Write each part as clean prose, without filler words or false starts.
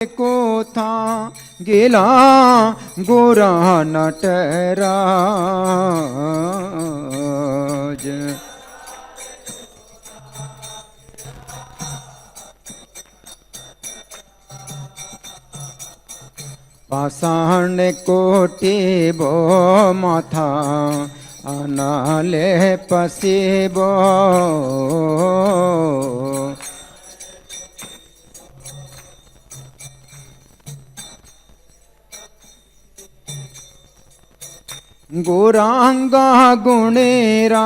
को था गिला गोरा नटराज। पाषाण कोटि बो माथा अनाले पसीबो। गोरांगा गुणेरा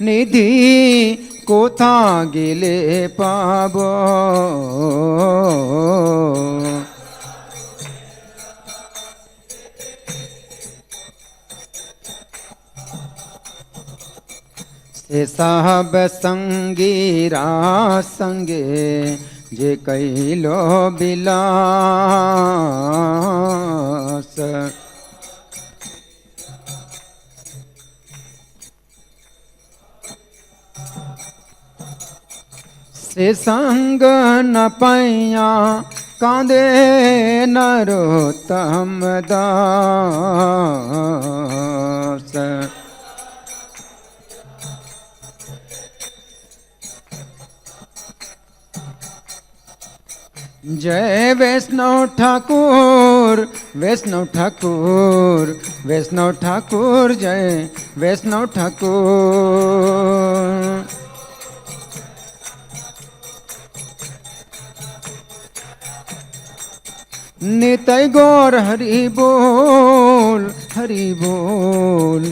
निधि कोथा गिले पाबो। से साहब संगीरा संगे जे कैलो बिलास। से संग न पैया कांदे नरोत्तम दास। जय वैष्णव ठाकुर वैष्णव ठाकुर वैष्णव ठाकुर जय वैष्णव ठाकुर। नितय गौर हरि बोल हरि बोल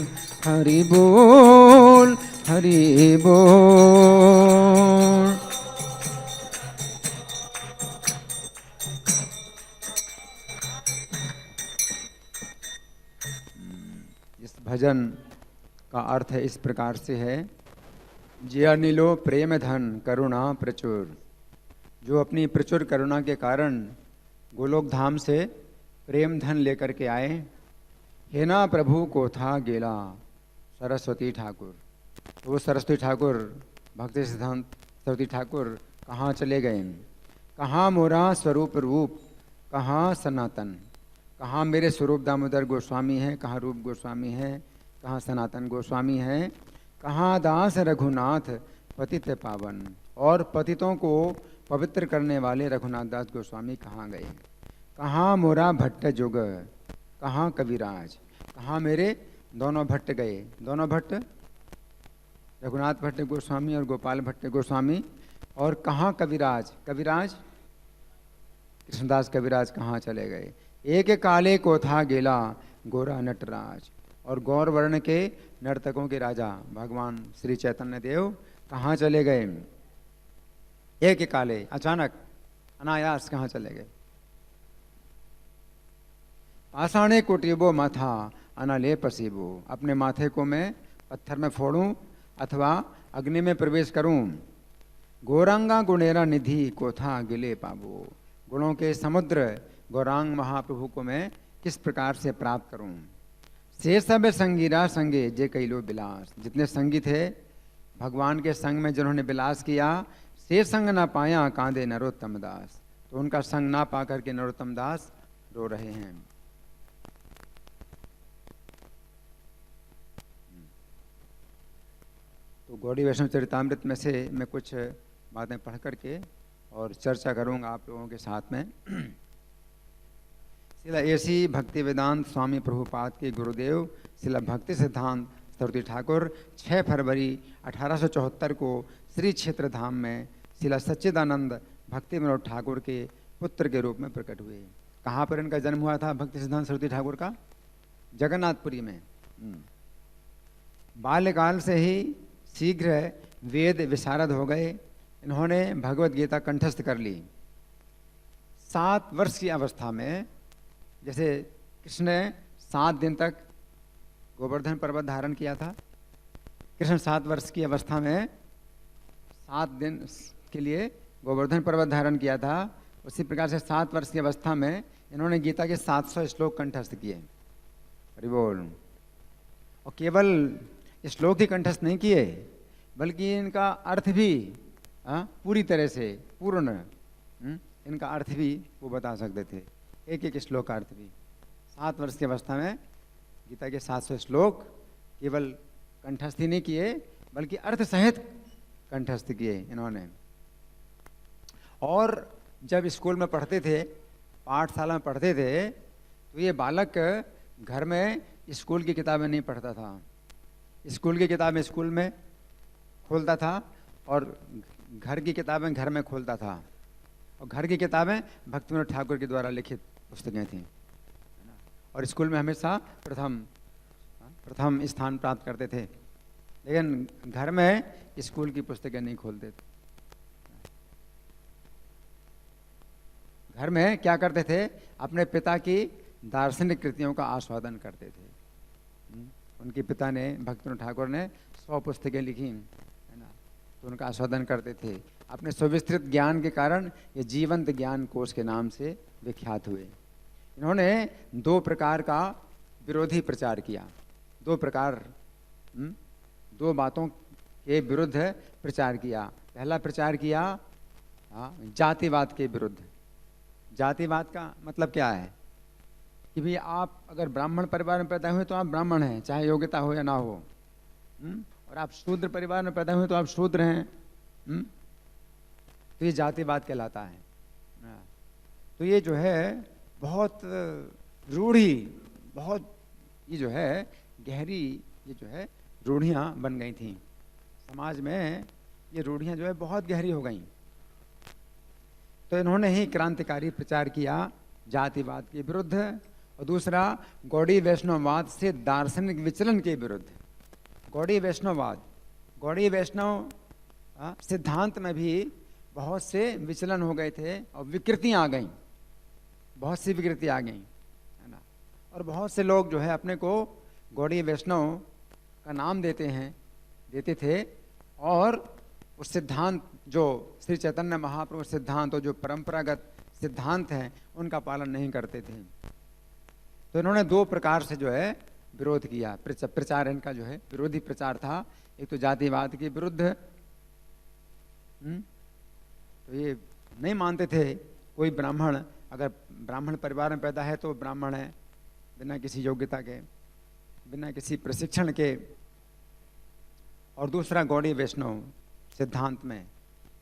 हरि बोल हरि बोल। इस भजन का अर्थ है इस प्रकार से है। जिया नीलो प्रेम धन करुणा प्रचुर। जो अपनी प्रचुर करुणा के कारण गोलोक धाम से प्रेम धन लेकर के आए। हे ना प्रभु को था गेला सरस्वती ठाकुर। तो वो सरस्वती ठाकुर भक्ति सिद्धांत सरस्वती ठाकुर कहाँ चले गए? कहाँ मोरा स्वरूप रूप, कहाँ सनातन। कहाँ मेरे स्वरूप दामोदर गोस्वामी है, कहाँ रूप गोस्वामी है, कहाँ सनातन गोस्वामी है, कहाँ दास रघुनाथ पतित पावन। और पतितों को पवित्र करने वाले रघुनाथ दास गोस्वामी कहाँ गए? कहाँ मोरा भट्ट जुग, कहाँ कविराज। कहाँ मेरे दोनों भट्ट गए? दोनों भट्ट रघुनाथ भट्ट गोस्वामी और गोपाल भट्ट गोस्वामी। और कहाँ कविराज? कविराज कृष्णदास कविराज कहाँ चले गए? एक काले को था गेला गोरा नटराज। और गौर वर्ण के नर्तकों के राजा भगवान श्री चैतन्य देव कहाँ चले गए? एक काले अचानक अनायास कहाँ चले गए? पाषाणे कोटिबो माथा अनाले पसीबो। अपने माथे को मैं पत्थर में फोड़ूं अथवा अग्नि में प्रवेश करूं। गौरांगा गुणेरा निधि कोथा गिले पाबो। गुणों के समुद्र गौरांग महाप्रभु को मैं किस प्रकार से प्राप्त करूं? से सब संगीरा संगे जे कैलो बिलास। जितने संगी थे भगवान के संग में जिन्होंने बिलास किया, से संग ना पाया कांदे नरोत्तम दास। तो उनका संग ना पा करके नरोत्तम दास रो रहे हैं। तो गौड़ी वैष्णव चरितामृत में से मैं कुछ बातें पढ़ करके और चर्चा करूंगा आप लोगों के साथ में। शिला ऐसी भक्ति वेदांत स्वामी प्रभुपाद के गुरुदेव शिला भक्ति सिद्धांत सरस्वती ठाकुर 6 फरवरी 1874 को श्री क्षेत्र धाम में शिला सच्चिदानंद भक्ति विनोद ठाकुर के पुत्र के रूप में प्रकट हुए। कहाँ पर इनका जन्म हुआ था भक्ति सिद्धांत सरस्वती ठाकुर का? जगन्नाथपुरी में। बाल्यकाल से ही शीघ्र वेद विशारद हो गए। इन्होंने भगवत गीता कंठस्थ कर ली। 7 वर्ष की अवस्था में, जैसे कृष्ण ने 7 दिन तक गोवर्धन पर्वत धारण किया था, कृष्ण 7 वर्ष की अवस्था में 7 दिन के लिए गोवर्धन पर्वत धारण किया था। उसी प्रकार से 7 वर्ष की अवस्था में इन्होंने गीता के 700 श्लोक कंठस्थ किए। हरि बोल। और केवल श्लोक ही कंठस्थ नहीं किए, बल्कि इनका अर्थ भी पूरी तरह से पूर्ण इनका अर्थ भी वो बता सकते थे, एक एक श्लोक का अर्थ भी। 7 वर्ष की अवस्था में गीता के 700 श्लोक केवल कंठस्थी नहीं किए, बल्कि अर्थ सहित कंठस्थ किए इन्होंने। और जब स्कूल में पढ़ते थे, पाठशाला में पढ़ते थे, तो ये बालक घर में स्कूल की किताबें नहीं पढ़ता था। स्कूल की किताबें स्कूल में खोलता था और घर की किताबें घर में खोलता था। और घर की किताबें भक्तिविनोद ठाकुर के द्वारा लिखित पुस्तकें थीं, और स्कूल में हमेशा प्रथम स्थान प्राप्त करते थे। लेकिन घर में स्कूल की पुस्तकें नहीं खोलते थे। घर में क्या करते थे, अपने पिता की दार्शनिक कृतियों का आस्वादन करते थे। उनके पिता ने, भक्तिविनोद ठाकुर ने 100 पुस्तकें लिखी, है ना, तो उनका आस्वादन करते थे। अपने सुविस्तृत ज्ञान के कारण ये जीवंत ज्ञान कोश के नाम से विख्यात हुए। इन्होंने 2 प्रकार का विरोधी प्रचार किया। 2 प्रकार, 2 बातों के विरुद्ध प्रचार किया। पहला प्रचार किया जातिवाद के विरुद्ध। जातिवाद का मतलब क्या है कि भाई आप अगर ब्राह्मण परिवार में पैदा हुए तो आप ब्राह्मण हैं, चाहे योग्यता हो या ना हो। और आप शूद्र परिवार में पैदा हुए तो आप शूद्र हैं। तो ये जातिवाद कहलाता है। तो ये जो है बहुत रूढ़ी, बहुत ये जो है गहरी, ये जो है रूढ़ियाँ बन गई थी समाज में। ये रूढ़ियाँ जो है बहुत गहरी हो गई। तो इन्होंने ही क्रांतिकारी प्रचार किया जातिवाद के विरुद्ध। और दूसरा गौड़ी वैष्णववाद से दार्शनिक विचलन के विरुद्ध। गौड़ी वैष्णववाद, गौड़ी वैष्णव सिद्धांत में भी बहुत से विचलन हो गए थे और विकृतियाँ आ गईं, बहुत सी विकृति आ गई, है ना। और बहुत से लोग जो है अपने को गौड़ी वैष्णव का नाम देते थे, और उस सिद्धांत जो श्री चैतन्य महाप्रभु सिद्धांत और जो परंपरागत सिद्धांत हैं उनका पालन नहीं करते थे। तो इन्होंने 2 प्रकार से जो है विरोध किया। प्रचार इनका जो है विरोधी प्रचार था। एक तो जातिवाद के विरुद्ध, तो ये नहीं मानते थे कोई ब्राह्मण अगर ब्राह्मण परिवार में पैदा है तो ब्राह्मण है, बिना किसी योग्यता के, बिना किसी प्रशिक्षण के। और दूसरा गौड़ी वैष्णव सिद्धांत में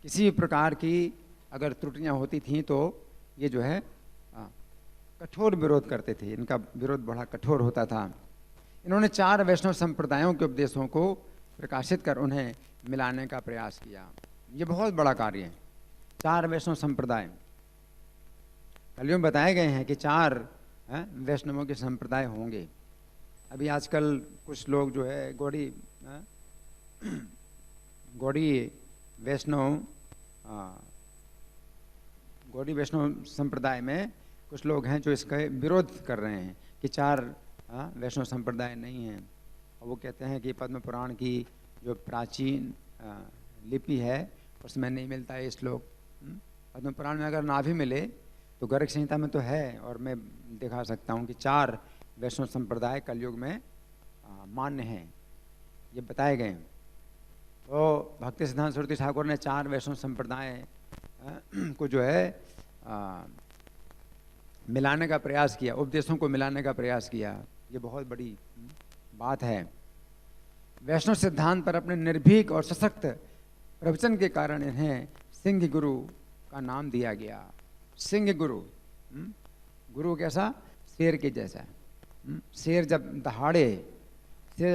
किसी भी प्रकार की अगर त्रुटियां होती थीं तो ये जो है कठोर विरोध करते थे। इनका विरोध बड़ा कठोर होता था। इन्होंने 4 वैष्णव संप्रदायों के उपदेशों को प्रकाशित कर उन्हें मिलाने का प्रयास किया। ये बहुत बड़ा कार्य है। 4 वैष्णव संप्रदाय कलियों में बताए गए हैं कि 4 वैष्णवों के संप्रदाय होंगे। अभी आजकल कुछ लोग जो है गौड़ी वैष्णव संप्रदाय में कुछ लोग हैं जो इसका विरोध कर रहे हैं कि 4 वैष्णव संप्रदाय नहीं हैं। और वो कहते हैं कि पद्म पुराण की जो प्राचीन लिपि है उसमें नहीं मिलता है श्लोक। पद्म पुराण में अगर ना भी मिले तो गर्ग संहिता में तो है, और मैं दिखा सकता हूँ कि 4 वैष्णव संप्रदाय कलयुग में मान्य हैं, ये बताए गए हैं। तो भक्ति सिद्धांत सरस्वती ठाकुर ने 4 वैष्णव संप्रदाय को जो है मिलाने का प्रयास किया, उपदेशों को मिलाने का प्रयास किया। ये बहुत बड़ी बात है। वैष्णव सिद्धांत पर अपने निर्भीक और सशक्त प्रवचन के कारण इन्हें सिंह गुरु का नाम दिया गया। सिंह गुरु, गुरु कैसा? शेर के जैसा। शेर जब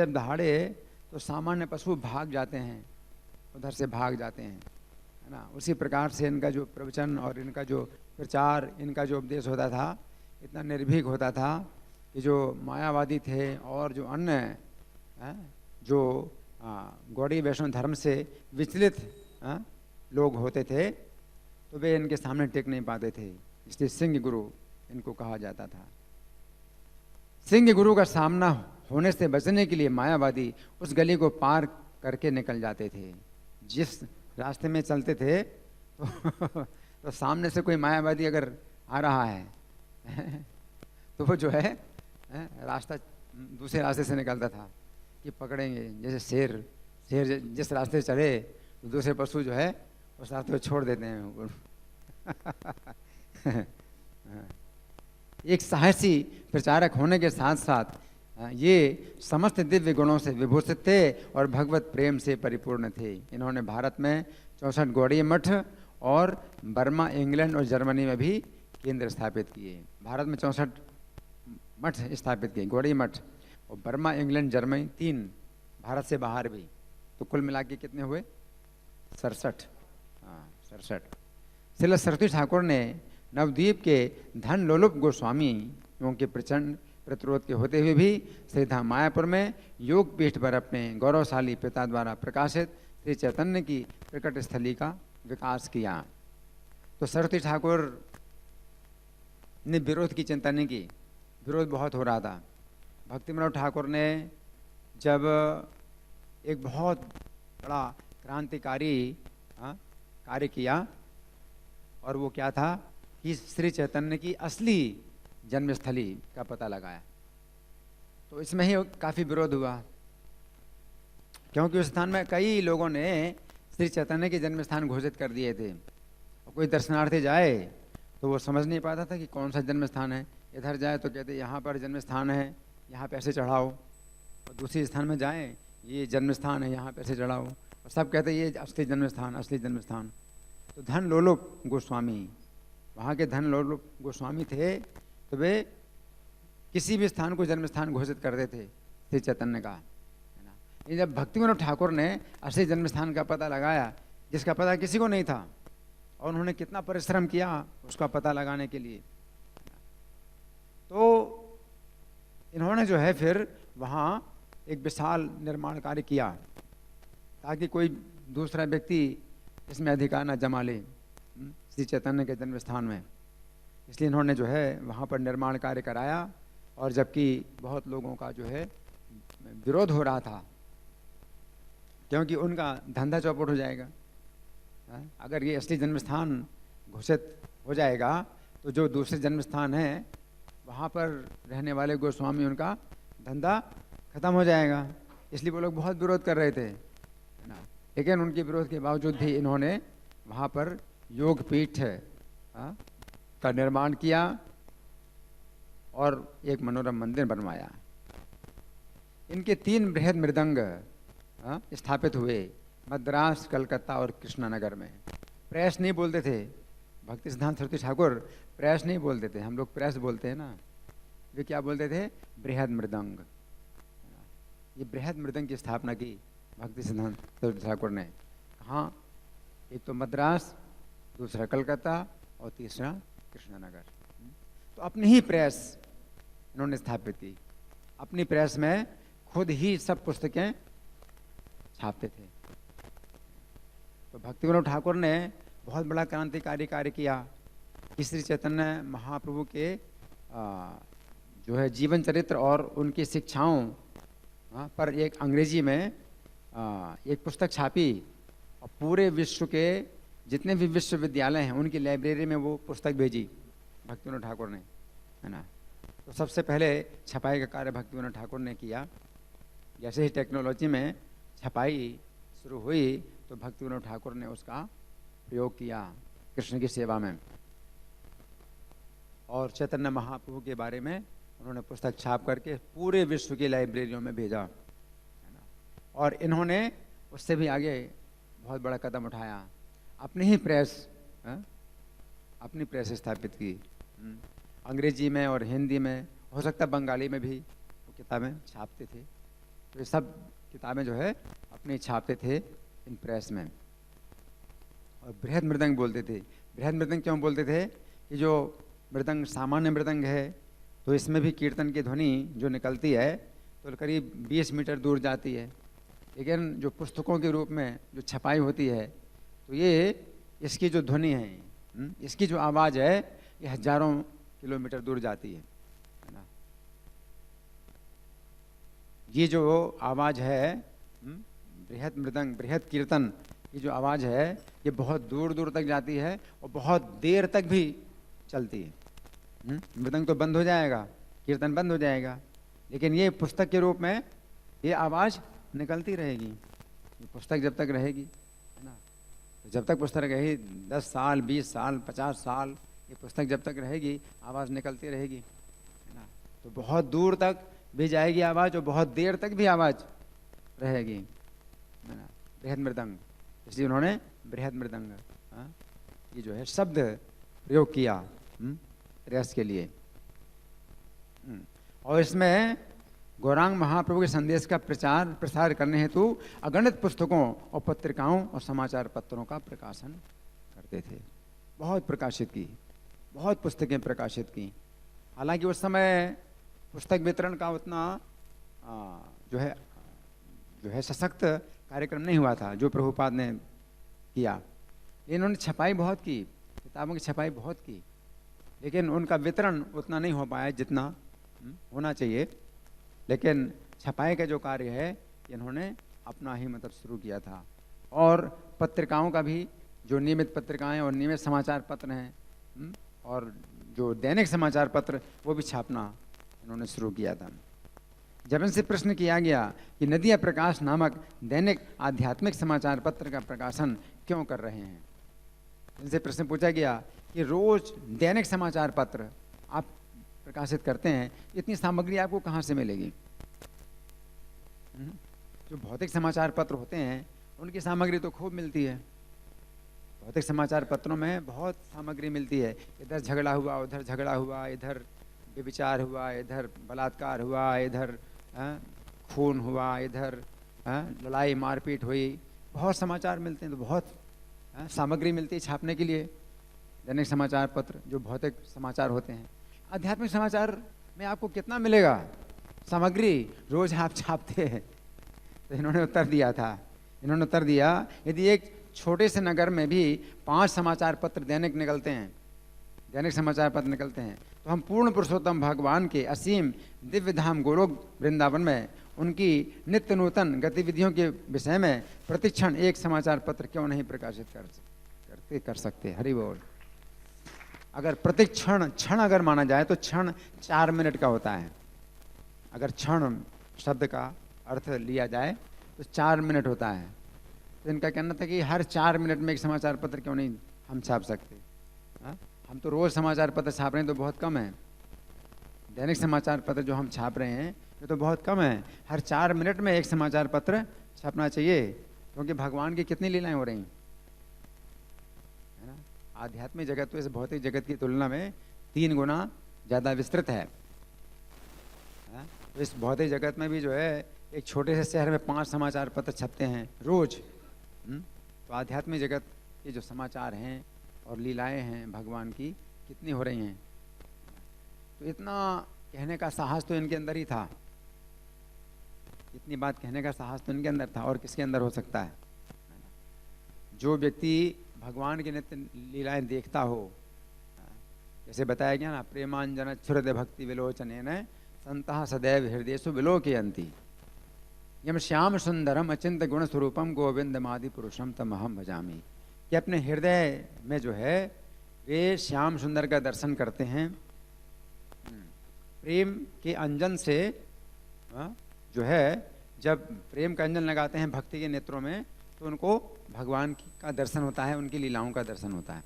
दहाड़े तो सामान्य पशु भाग जाते हैं, उधर से भाग जाते हैं, है ना। उसी प्रकार से इनका जो प्रवचन और इनका जो प्रचार, इनका जो उपदेश होता था, इतना निर्भीक होता था कि जो मायावादी थे और जो अन्य जो गौड़ी वैष्णव धर्म से विचलित लोग होते थे तो वे इनके सामने टिक नहीं पाते थे। इसलिए सिंह गुरु इनको कहा जाता था। सिंह गुरु का सामना होने से बचने के लिए मायावादी उस गली को पार करके निकल जाते थे। जिस रास्ते में चलते थे तो सामने से कोई मायावादी अगर आ रहा है तो वो जो है रास्ता दूसरे रास्ते से निकलता था कि पकड़ेंगे। जैसे शेर जिस रास्ते से चले तो दूसरे पशु जो है उस रास्ते को छोड़ देते हैं। एक साहसी प्रचारक होने के साथ साथ ये समस्त दिव्य गुणों से विभूषित थे और भगवत प्रेम से परिपूर्ण थे। इन्होंने भारत में 64 गौड़ीय मठ और बर्मा, इंग्लैंड और जर्मनी में भी केंद्र स्थापित किए। भारत में 64 मठ स्थापित किए, गौड़ीय मठ, और बर्मा, इंग्लैंड, जर्मनी 3, भारत से बाहर भी, तो कुल मिला के कितने हुए? 67। हाँ, 67। श्रील सरस्वती ठाकुर ने नवद्वीप के धन लोलुप गोस्वामियों के प्रचंड प्रतिरोध के होते हुए भी श्रीधाम मायापुर में योग पीठ पर अपने गौरवशाली पिता द्वारा प्रकाशित श्री चैतन्य की प्रकट स्थली का विकास किया। तो सरस्वती ठाकुर ने विरोध की चिंता नहीं की, विरोध बहुत हो रहा था। भक्ति मनोहर ठाकुर ने जब एक बहुत बड़ा क्रांतिकारी कार्य किया, और वो क्या था कि श्री चैतन्य की असली जन्मस्थली का पता लगाया, तो इसमें ही काफ़ी विरोध हुआ, क्योंकि उस स्थान में कई लोगों ने श्री चैतन्य के जन्म स्थान घोषित कर दिए थे। और कोई दर्शनार्थी जाए तो वो समझ नहीं पाता था कि कौन सा जन्म स्थान है। इधर जाए तो कहते यहाँ पर जन्म स्थान है, यहाँ पैसे चढ़ाओ, और दूसरे स्थान में जाएं ये जन्म स्थान है, यहाँ पैसे चढ़ाओ, और सब कहते ये असली जन्म स्थान, असली जन्म स्थान। तो धन लोलुप गोस्वामी, वहाँ के धन लोलुप गोस्वामी थे, तो वे किसी भी स्थान को जन्म स्थान घोषित करते थे श्री चैतन्य का, है ना। ये जब भक्ति मनोहर ठाकुर ने असली जन्म स्थान का पता लगाया, जिसका पता किसी को नहीं था, और उन्होंने कितना परिश्रम किया उसका पता लगाने के लिए, तो इन्होंने जो है फिर वहाँ एक विशाल निर्माण कार्य किया, ताकि कोई दूसरा व्यक्ति इसमें अधिकार न जमा ले श्री चैतन्य के जन्म स्थान में। इसलिए इन्होंने जो है वहाँ पर निर्माण कार्य कराया, और जबकि बहुत लोगों का जो है विरोध हो रहा था, क्योंकि उनका धंधा चौपट हो जाएगा। अगर ये असली जन्म स्थान घोषित हो जाएगा तो जो दूसरे जन्म स्थान है वहाँ पर रहने वाले गोस्वामी, उनका धंधा खत्म हो जाएगा। इसलिए वो लोग बहुत विरोध कर रहे थे, है ना। लेकिन उनके विरोध के बावजूद भी इन्होंने वहाँ पर योग पीठ का निर्माण किया और एक मनोरम मंदिर बनवाया। इनके 3 बृहद मृदंग स्थापित हुए मद्रास, कलकत्ता और कृष्णनगर में। प्रेस नहीं बोलते थे भक्ति सिद्धांत सरस्वती ठाकुर, प्रेस नहीं बोलते थे, हम लोग प्रेस बोलते हैं ना, वे क्या बोलते थे? बृहद मृदंग। ये बृहद मृदंग की स्थापना की भक्ति सिद्धांत सरस्वती ठाकुर ने। कहाँ? एक तो मद्रास, दूसरा कलकत्ता और तीसरा कृष्णनगर। तो अपनी ही प्रेस इन्होंने स्थापित की। अपनी प्रेस में खुद ही सब पुस्तकें छापते थे। तो भक्ति मनोहर ठाकुर ने बहुत बड़ा क्रांतिकारी कार्य किया कि श्री चैतन्य महाप्रभु के जो है जीवन चरित्र और उनकी शिक्षाओं पर एक अंग्रेजी में एक पुस्तक छापी, और पूरे विश्व के जितने भी विश्वविद्यालय हैं उनकी लाइब्रेरी में वो पुस्तक भेजी भक्ति मनोहर ठाकुर ने, है ना। तो सबसे पहले छपाई का कार्य भक्ति मनोहर ठाकुर ने किया। जैसे ही टेक्नोलॉजी में छपाई शुरू हुई तो भक्ति मनोहर ठाकुर ने उसका प्रयोग किया कृष्ण की सेवा में, और चैतन्य महाप्रभु के बारे में उन्होंने पुस्तक छाप करके पूरे विश्व की लाइब्रेरियों में भेजा, है ना। और इन्होंने उससे भी आगे बहुत बड़ा कदम उठाया, अपनी ही प्रेस, अपनी प्रेस स्थापित की। अंग्रेजी में और हिंदी में, हो सकता है बंगाली में भी वो किताबें छापते थे। तो ये सब किताबें जो है अपनी छापते थे इन प्रेस में। और बृहद मृदंग बोलते थे। बृहद मृदंग क्यों बोलते थे? कि जो मृदंग सामान्य मृदंग है तो इसमें भी कीर्तन की ध्वनि जो निकलती है तो करीब 20 मीटर दूर जाती है, लेकिन जो पुस्तकों के रूप में जो छपाई होती है तो ये इसकी जो ध्वनि है, इसकी जो आवाज़ है ये हजारों किलोमीटर दूर जाती है ना। ये जो आवाज़ है बृहद मृदंग, बृहद कीर्तन, ये जो आवाज़ है ये बहुत दूर दूर तक जाती है और बहुत देर तक भी चलती है। मृदंग तो बंद हो जाएगा, कीर्तन बंद हो जाएगा, लेकिन ये पुस्तक के रूप में ये आवाज़ निकलती रहेगी, ये पुस्तक जब तक रहेगी, है ना। तो जब तक पुस्तक रहेगी 10 साल 20 साल 50 साल, ये पुस्तक जब तक रहेगी आवाज़ निकलती रहेगी, है ना। तो बहुत दूर तक भी जाएगी आवाज़ और बहुत देर तक भी आवाज़ रहेगी, है ना। बृहद मृदंग, इसलिए उन्होंने बृहद मृदंग ये जो है शब्द प्रयोग किया रस के लिए। और इसमें गौरांग महाप्रभु के संदेश का प्रचार प्रसार करने हेतु अगणित पुस्तकों और पत्रिकाओं और समाचार पत्रों का प्रकाशन करते थे। बहुत प्रकाशित की, बहुत पुस्तकें प्रकाशित की। हालांकि उस समय पुस्तक वितरण का उतना जो है सशक्त कार्यक्रम नहीं हुआ था जो प्रभुपाद ने किया। इन्होंने छपाई बहुत की, किताबों की छपाई बहुत की, लेकिन उनका वितरण उतना नहीं हो पाया जितना होना चाहिए। लेकिन छपाई का जो कार्य है इन्होंने अपना ही मतलब शुरू किया था। और पत्रिकाओं का भी, जो नियमित पत्रिकाएं और नियमित समाचार पत्र हैं और जो दैनिक समाचार पत्र, वो भी छापना इन्होंने शुरू किया था। जब इनसे प्रश्न किया गया कि नदिया प्रकाश नामक दैनिक आध्यात्मिक समाचार पत्र का प्रकाशन क्यों कर रहे हैं, इनसे प्रश्न पूछा गया कि रोज दैनिक समाचार पत्र आप प्रकाशित करते हैं, इतनी सामग्री आपको कहाँ से मिलेगी? जो भौतिक समाचार पत्र होते हैं उनकी सामग्री तो खूब मिलती है। भौतिक समाचार पत्रों में बहुत सामग्री मिलती है, इधर झगड़ा हुआ, उधर झगड़ा हुआ, इधर व्यभिचार हुआ, इधर बलात्कार हुआ, इधर खून हुआ, इधर लड़ाई मारपीट हुई, बहुत समाचार मिलते हैं। तो बहुत सामग्री मिलती है छापने के लिए दैनिक समाचार पत्र, जो भौतिक समाचार होते हैं। आध्यात्मिक समाचार में आपको कितना मिलेगा सामग्री, रोज आप छापते हैं? तो इन्होंने उत्तर दिया यदि एक छोटे से नगर में भी 5 समाचार पत्र दैनिक समाचार पत्र निकलते हैं, तो हम पूर्ण पुरुषोत्तम भगवान के असीम दिव्य धाम गोलोक वृंदावन में उनकी नित्य नूतन गतिविधियों के विषय में प्रतिक्षण एक समाचार पत्र क्यों नहीं प्रकाशित कर सकते? हरि बोल। अगर प्रतिक्षण क्षण अगर माना जाए तो क्षण 4 मिनट का होता है। अगर क्षण शब्द का अर्थ लिया जाए तो 4 मिनट होता है। तो इनका कहना था कि हर 4 मिनट में एक समाचार पत्र क्यों नहीं हम छाप सकते? हम तो रोज समाचार पत्र छाप रहे हैं, तो बहुत कम है। दैनिक समाचार पत्र जो हम छाप रहे हैं ये तो बहुत कम है। हर 4 मिनट में एक समाचार पत्र छपना चाहिए, क्योंकि भगवान की कितनी लीलाएं हो रही, है ना। आध्यात्मिक जगत तो इस भौतिक जगत की तुलना में 3 गुना ज़्यादा विस्तृत है। तो इस भौतिक जगत में भी जो है एक छोटे से शहर में 5 समाचार पत्र छपते हैं रोज। तो आध्यात्मिक जगत के जो समाचार हैं और लीलाएं हैं भगवान की कितनी हो रही हैं। तो इतना कहने का साहस तो इनके अंदर ही था, इतनी बात कहने का साहस तो इनके अंदर था, और किसके अंदर हो सकता है? जो व्यक्ति भगवान की नित्य लीलाएं देखता हो, जैसे बताया गया ना, प्रेमांजन छुहृदय भक्ति विलोचनेन संतः सदैव हृदयेषु विलोकयन्ति यम श्याम सुंदरम अचिंत गुण स्वरूपम गोविंदमादि पुरुषम तमहम भजामि। कि अपने हृदय में जो है वे श्याम सुंदर का दर्शन करते हैं। प्रेम के अंजन से जो है, जब प्रेम का अंजन लगाते हैं भक्ति के नेत्रों में, तो उनको भगवान का दर्शन होता है, उनकी लीलाओं का दर्शन होता है।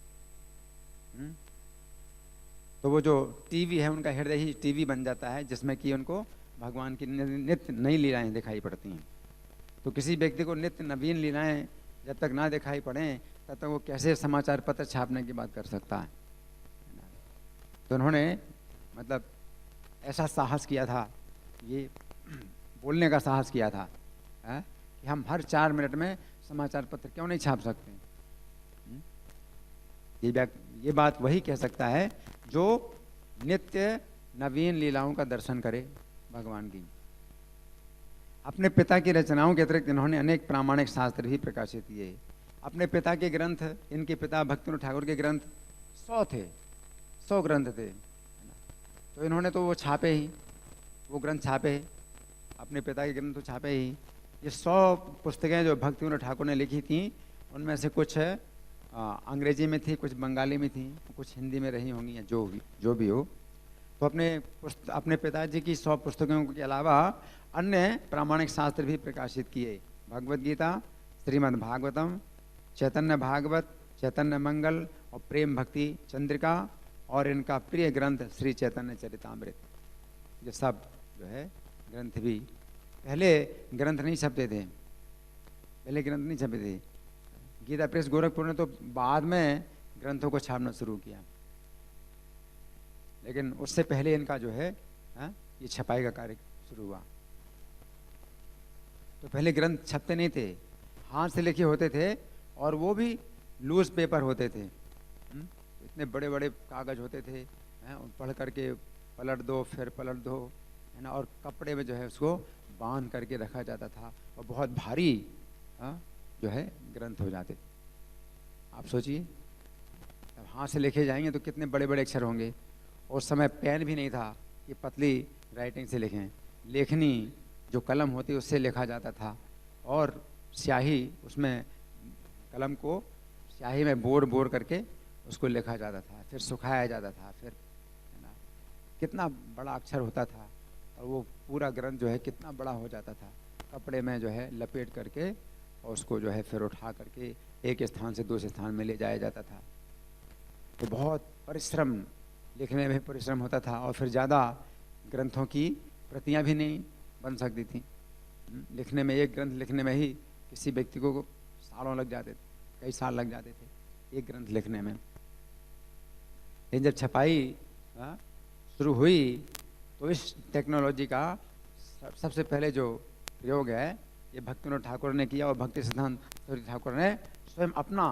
तो वो जो टीवी है, उनका हृदय ही टीवी बन जाता है, जिसमें कि उनको भगवान की नित्य नई लीलाएं दिखाई पड़ती हैं। तो किसी व्यक्ति को नित्य नवीन लीलाएं जब तक ना दिखाई पड़े तब तक वो कैसे समाचार पत्र छापने की बात कर सकता है? तो उन्होंने मतलब ऐसा साहस किया था, ये बोलने का साहस किया था कि हम हर 4 मिनट में समाचार पत्र क्यों नहीं छाप सकते? ये बात वही कह सकता है जो नित्य नवीन लीलाओं का दर्शन करे भगवान की। अपने पिता की रचनाओं के अतिरिक्त इन्होंने अनेक प्रामाणिक शास्त्र भी प्रकाशित किए। अपने पिता के ग्रंथ, इनके पिता भक्तिविनोद ठाकुर के ग्रंथ 100 ग्रंथ थे। तो इन्होंने तो वो छापे ही, वो ग्रंथ छापे, अपने पिता के ग्रंथ तो छापे ही। ये 100 पुस्तकें जो भक्तिविनोद ठाकुर ने लिखी थी, उनमें से कुछ अंग्रेजी में थी, कुछ बंगाली में थी, कुछ हिंदी में रही होंगी, या जो भी हो। तो अपने पिताजी की 100 पुस्तकों के अलावा अन्य प्रामाणिक शास्त्र भी प्रकाशित किए। भगवद गीता, श्रीमद् भागवतम, चैतन्य भागवत, चैतन्य मंगल और प्रेम भक्ति चंद्रिका और इनका प्रिय ग्रंथ श्री चैतन्य चरितामृत, ये सब जो है ग्रंथ भी, पहले ग्रंथ नहीं छपते थे, पहले ग्रंथ नहीं छपे थे। गीता प्रेस गोरखपुर ने तो बाद में ग्रंथों को छापना शुरू किया, लेकिन उससे पहले इनका जो है ये छपाई का कार्य शुरू हुआ। तो पहले ग्रंथ छपते नहीं थे, हाथ से लिखे होते थे और वो भी लूज पेपर होते थे। इतने बड़े बड़े कागज होते थे, पढ़ करके पलट दो फिर पलट दो, है ना, और कपड़े में जो है उसको बांध करके रखा जाता था और बहुत भारी जो है ग्रंथ हो जाते थे। आप सोचिए अब हाथ से लिखे जाएंगे तो कितने बड़े बड़े अक्षर होंगे। उस समय पेन भी नहीं था कि पतली राइटिंग से लिखें, लेखनी जो कलम होती उससे लिखा जाता था और स्याही, उसमें कलम को स्याही में बोर बोर करके उसको लिखा जाता था, फिर सुखाया जाता था, फिर है ना, कितना बड़ा अक्षर होता था और वो पूरा ग्रंथ जो है कितना बड़ा हो जाता था। कपड़े में जो है लपेट करके और उसको जो है फिर उठा करके एक स्थान से दूसरे स्थान में ले जाया जाता था। तो बहुत परिश्रम, लिखने में परिश्रम होता था और फिर ज़्यादा ग्रंथों की प्रतियां भी नहीं बन सकती थी। लिखने में, एक ग्रंथ लिखने में ही किसी व्यक्ति को सालों लग जाते थे, कई साल लग जाते थे एक ग्रंथ लिखने में। लेकिन जब छपाई शुरू हुई तो इस टेक्नोलॉजी का सबसे पहले जो प्रयोग है ये भक्तिविनोद ठाकुर ने किया और भक्ति सिद्धांत सूर्य ठाकुर ने स्वयं अपना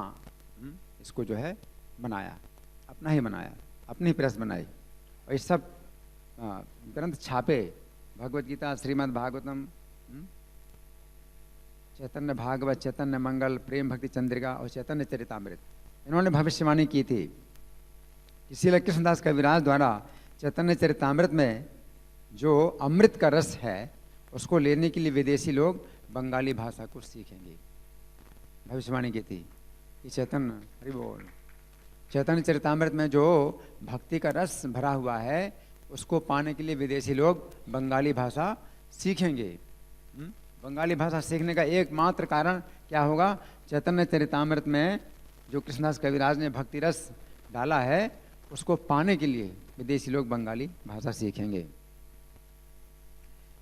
इसको जो है बनाया, अपना ही बनाया, अपनी प्रेस बनाई और ये सब ग्रंथ छापे। भगवत गीता, श्रीमद् भागवतम, चैतन्य भागवत, चैतन्य मंगल, प्रेम भक्ति चंद्रिका और चैतन्य चरितामृत, इन्होंने भविष्यवाणी की थी। इसीलिए कृष्णदास कविराज द्वारा चैतन्य चरितामृत में जो अमृत का रस है उसको लेने के लिए विदेशी लोग बंगाली भाषा को सीखेंगे, भविष्यवाणी की थी कि चैतन्य, हरि बोल, चैतन्य चरितामृत में जो भक्ति का रस भरा हुआ है उसको पाने के लिए विदेशी लोग बंगाली भाषा सीखेंगे। बंगाली भाषा सीखने का एकमात्र कारण क्या होगा? चैतन्य चरितामृत में जो कृष्णदास कविराज ने भक्ति रस डाला है उसको पाने के लिए विदेशी लोग बंगाली भाषा सीखेंगे।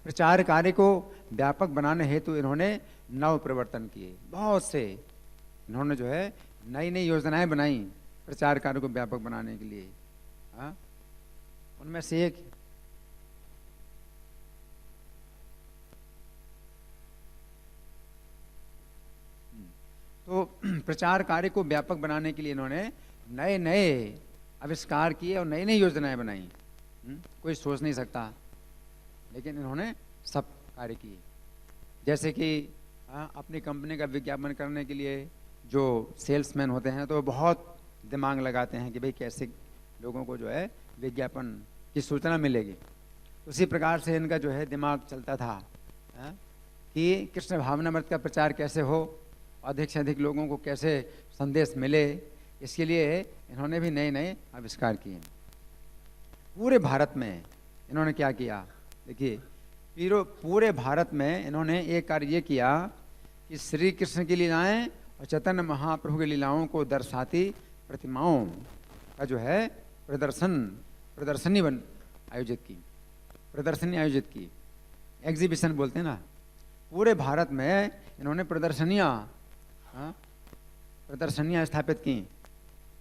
प्रचार कार्य को व्यापक बनाने हेतु इन्होंने नव प्रवर्तन किए, बहुत से इन्होंने जो है नई नई योजनाएं बनाई प्रचार कार्य को व्यापक बनाने के लिए। उनमें से एक तो प्रचार कार्य को व्यापक बनाने के लिए इन्होंने नए नए आविष्कार किए और नई नई योजनाएं बनाई। कोई सोच नहीं सकता, लेकिन इन्होंने सब कार्य किए। जैसे कि अपनी कंपनी का विज्ञापन करने के लिए जो सेल्समैन होते हैं तो बहुत दिमाग लगाते हैं कि भाई कैसे लोगों को जो है विज्ञापन की सूचना मिलेगी। उसी प्रकार से इनका जो है दिमाग चलता था कि कृष्ण भावनामृत का प्रचार कैसे हो, अधिक से अधिक लोगों को कैसे संदेश मिले, इसके लिए इन्होंने भी नए नए आविष्कार किए। पूरे भारत में इन्होंने क्या किया, देखिए पूरे भारत में इन्होंने एक कार्य ये किया कि श्री कृष्ण की लीलाएं और चैतन्य महाप्रभु की लीलाओं को दर्शाती प्रतिमाओं का जो है प्रदर्शनी आयोजित की, एग्जीबिशन बोलते हैं ना। पूरे भारत में इन्होंने प्रदर्शनियाँ स्थापित की।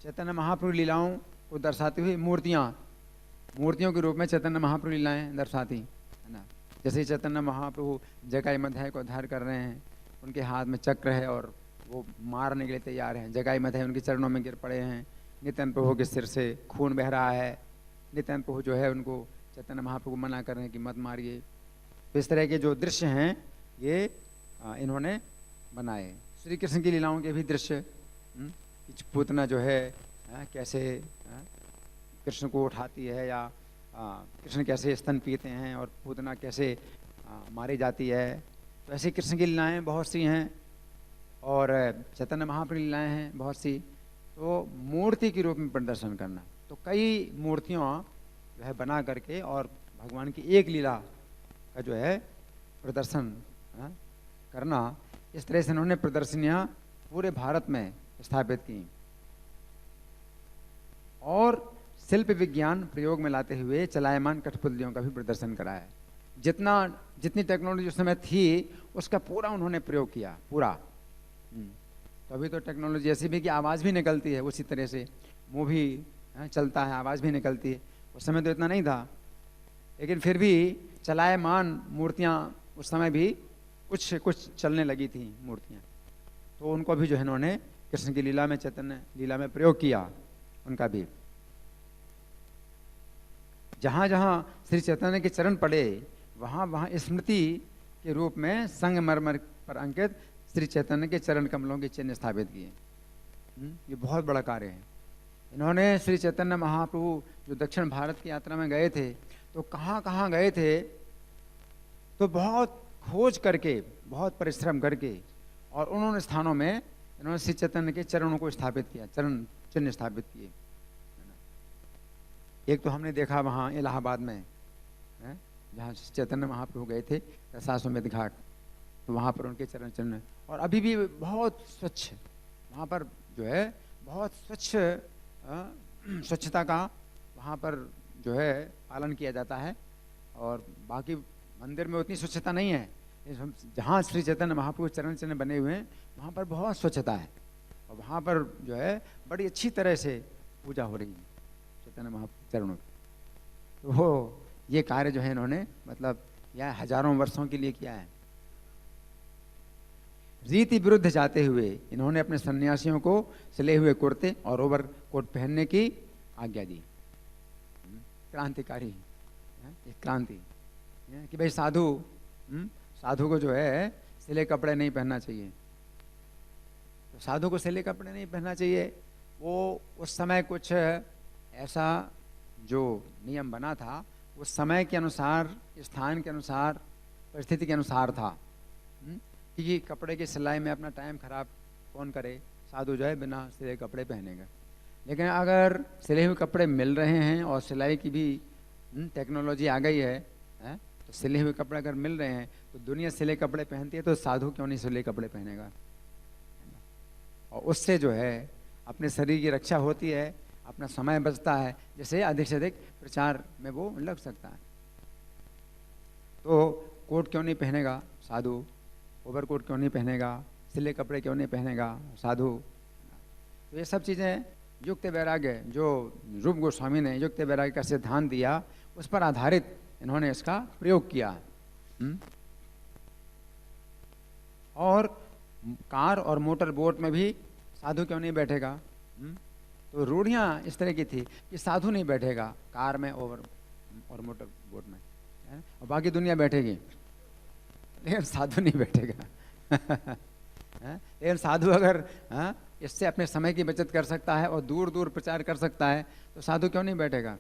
चैतन्य महाप्रभु लीलाओं को दर्शाती हुई मूर्तियों के रूप में चैतन्य महाप्रभु लीलाएं दर्शाती है ना। जैसे चैतन्य महाप्रभु जगाई मध्याय को धार कर रहे हैं, उनके हाथ में चक्र है और वो मारने के लिए तैयार हैं। जगाई मध्याय उनके चरणों में गिर पड़े हैं, नित्यानंद प्रभु के सिर से खून बह रहा है। नित्यानंद प्रभु जो है उनको चैतन्य महाप्रभु मना कर रहे हैं कि मत मारिए। तो इस तरह के जो दृश्य हैं ये इन्होंने बनाए। श्री कृष्ण की लीलाओं के भी दृश्य, पूतना जो है कैसे कृष्ण को उठाती है, या कृष्ण कैसे स्तन पीते हैं और पूतना कैसे मारी जाती है। तो ऐसे कृष्ण की लीलाएं बहुत सी हैं और चैतन्य महाप्रभु लीलाएं हैं बहुत सी। तो मूर्ति के रूप में प्रदर्शन करना, तो कई मूर्तियाँ जो है बना करके और भगवान की एक लीला का जो है प्रदर्शन करना, इस तरह से इन्होंने प्रदर्शनियाँ पूरे भारत में स्थापित की और शिल्प विज्ञान प्रयोग में लाते हुए चलायमान कठपुतलियों का भी प्रदर्शन कराया। जितनी टेक्नोलॉजी उस समय थी उसका पूरा उन्होंने प्रयोग किया, पूरा। तो अभी तो टेक्नोलॉजी ऐसी भी कि आवाज़ भी निकलती है उसी तरह से, मुंह भी चलता है, आवाज़ भी निकलती है। उस समय तो इतना नहीं था, लेकिन फिर भी चलायमान मूर्तियाँ उस समय भी कुछ चलने लगी थी मूर्तियाँ। तो उनको भी जो है इन्होंने कृष्ण की लीला में, चैतन्य लीला में प्रयोग किया उनका भी। जहाँ जहाँ श्री चैतन्य के चरण पड़े वहाँ वहाँ स्मृति के रूप में संगमरमर पर अंकित श्री चैतन्य के चरण कमलों के चिन्ह स्थापित किए। ये बहुत बड़ा कार्य है। इन्होंने श्री चैतन्य महाप्रभु जो दक्षिण भारत की यात्रा में गए थे, तो कहाँ कहाँ गए थे, तो बहुत खोज करके, बहुत परिश्रम करके, और उन्होंने स्थानों में इन्होंने श्री चैतन्य के चरणों को स्थापित किया, चरण चिन्ह स्थापित किए। एक तो हमने देखा वहाँ इलाहाबाद में, जहाँ चैतन्य महाप्रभु गए थे, दशाश्वमेध घाट, तो वहाँ पर उनके चरण चिन्ह। और अभी भी बहुत स्वच्छ वहाँ पर जो है, बहुत स्वच्छता का वहाँ पर जो है पालन किया जाता है। और बाकी मंदिर में उतनी स्वच्छता नहीं है। जहाँ श्री चैतन्य महाप्रभु चरण चिन्ह बने हुए हैं वहाँ पर बहुत स्वच्छता है, और वहाँ पर जो है बड़ी अच्छी तरह से पूजा हो रही है चैतन्य महाप्रभु चरणों की। तो वो ये कार्य जो है इन्होंने मतलब यह हजारों वर्षों के लिए किया है। रीति विरुद्ध जाते हुए इन्होंने अपने सन्यासियों को सिले हुए कुर्ते और ओवर कोट पहनने की आज्ञा दी। क्रांतिकारी, एक क्रांति कि भाई साधु को जो है सिले कपड़े नहीं पहनना चाहिए। तो साधु को सिले कपड़े नहीं पहनना चाहिए, वो उस समय कुछ ऐसा जो नियम बना था उस समय के अनुसार, स्थान के अनुसार, परिस्थिति के अनुसार था। कि कपड़े की सिलाई में अपना टाइम खराब कौन करे, साधु जो है बिना सिले कपड़े पहनेगा। लेकिन अगर सिले हुए कपड़े मिल रहे हैं और सिलाई की भी टेक्नोलॉजी आ गई है, तो सिले हुए कपड़े अगर मिल रहे हैं तो दुनिया सिले कपड़े पहनती है, तो साधु क्यों नहीं सिले कपड़े पहनेगा। और उससे जो है अपने शरीर की रक्षा होती है, अपना समय बचता है, जैसे अधिक से अधिक प्रचार में वो लग सकता है। तो कोट क्यों नहीं पहनेगा साधु, ओवरकोट क्यों नहीं पहनेगा, सिले कपड़े क्यों नहीं पहनेगा साधु। तो ये सब चीज़ें युक्त वैराग्य, जो रूप गोस्वामी ने युक्त वैराग्य का सिद्धांत दिया, उस पर आधारित इन्होंने इसका प्रयोग किया। और कार और मोटर बोट में भी साधु क्यों नहीं बैठेगा। तो रूढ़ियाँ इस तरह की थी कि साधु नहीं बैठेगा कार में और मोटर बोट में, और बाकी दुनिया बैठेगी, लेकिन साधु नहीं बैठेगा। लेकिन साधु अगर इससे अपने समय की बचत कर सकता है और दूर दूर प्रचार कर सकता है, तो साधु क्यों नहीं बैठेगा।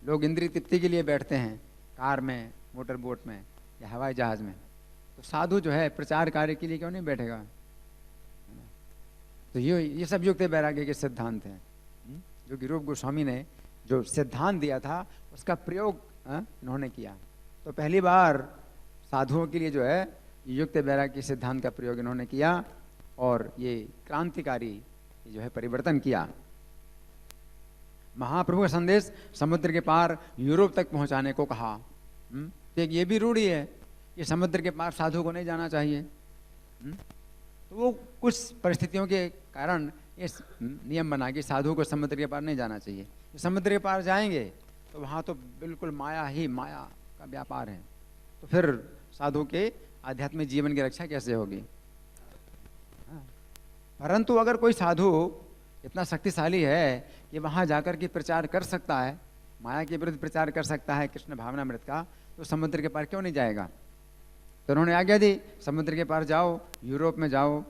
लोग इंद्रिय तृप्ति के लिए बैठते हैं कार में, मोटर बोट में या हवाई जहाज में, तो साधु जो है प्रचार कार्य के लिए क्यों नहीं बैठेगा। तो ये सब युक्त वैराग्य के सिद्धांत हैं, जो कि रूप गोस्वामी ने जो सिद्धांत दिया था उसका प्रयोग इन्होंने किया। तो पहली बार साधुओं के लिए जो है युक्त वैराग्य के सिद्धांत का प्रयोग इन्होंने किया, और ये क्रांतिकारी जो है परिवर्तन किया। महाप्रभु का संदेश समुद्र के पार यूरोप तक पहुंचाने को कहा। तो ये भी रूढ़ी है कि समुद्र के पार साधु को नहीं जाना चाहिए। तो वो कुछ परिस्थितियों के कारण इस नियम बना कि साधु को समुद्र के पार नहीं जाना चाहिए। तो समुद्र के पार जाएंगे तो वहाँ तो बिल्कुल माया का व्यापार है, तो फिर साधु के आध्यात्मिक जीवन की रक्षा कैसे होगी। परंतु अगर कोई साधु इतना शक्तिशाली है कि वहाँ जाकर के प्रचार कर सकता है, माया के विरुद्ध प्रचार कर सकता है कृष्ण भावनामृत का, तो समुद्र के पार क्यों नहीं जाएगा। तो उन्होंने आज्ञा दी, समुद्र के पार जाओ, यूरोप में जाओ,